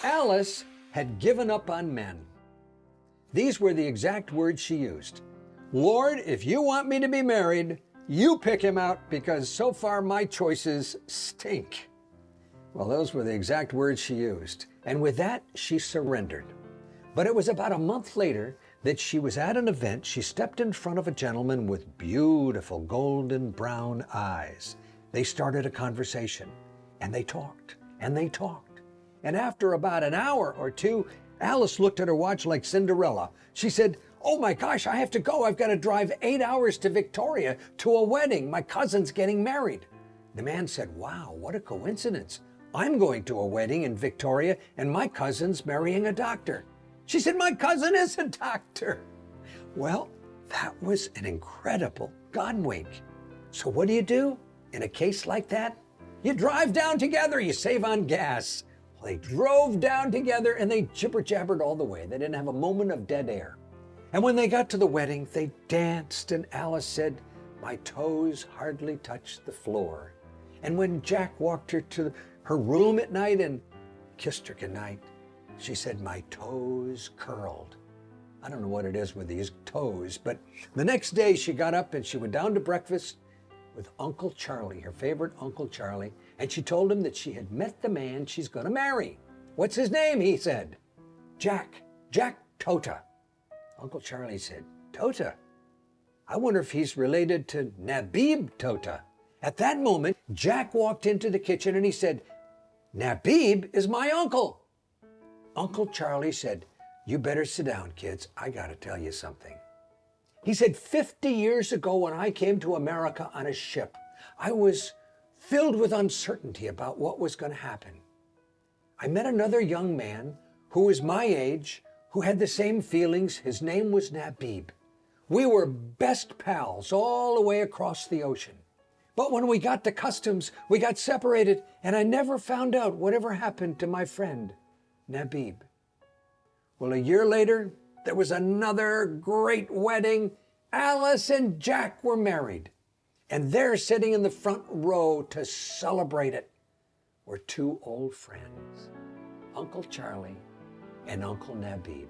Alice had given up on men. These were the exact words she used. Lord, if you want me to be married, you pick him out because so far my choices stink. Well, those were the exact words she used. And with that, she surrendered. But it was about a month later that she was at an event. She stepped in front of a gentleman with beautiful golden brown eyes. They started a conversation, and they talked, and they talked. And after about an hour or two, Alice looked at her watch like Cinderella. She said, oh my gosh, I have to go. I've got to drive 8 hours to Victoria to a wedding. My cousin's getting married. The man said, wow, what a coincidence. I'm going to a wedding in Victoria and my cousin's marrying a doctor. She said, my cousin is a doctor. Well, that was an incredible Godwink. So what do in a case like that? You drive down together, you save on gas. Well, they drove down together and they jibber-jabbered all the way. They didn't have a moment of dead air. And when they got to the wedding, they danced and Alice said, my toes hardly touched the floor. And when Jack walked her to her room at night and kissed her goodnight, she said, my toes curled. I don't know what it is with these toes, but the next day she got up and she went down to breakfast with Uncle Charlie, her favorite Uncle Charlie, and she told him that she had met the man she's going to marry. What's his name? He said. Jack Tota. Uncle Charlie said, Tota? I wonder if he's related to Nabib Tota. At that moment, Jack walked into the kitchen and he said, Nabib is my uncle. Uncle Charlie said, you better sit down, kids. I got to tell you something. He said, 50 years ago when I came to America on a ship, I was filled with uncertainty about what was going to happen. I met another young man who was my age, who had the same feelings. His name was Nabib. We were best pals all the way across the ocean. But when we got to customs, we got separated, and I never found out whatever happened to my friend, Nabib. Well, a year later, there was another great wedding. Alice and Jack were married. And there, sitting in the front row to celebrate it, were two old friends, Uncle Charlie and Uncle Nabib.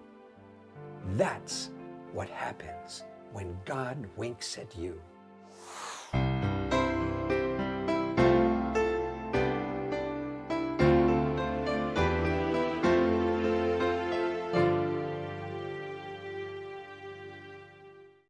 That's what happens when God winks at you.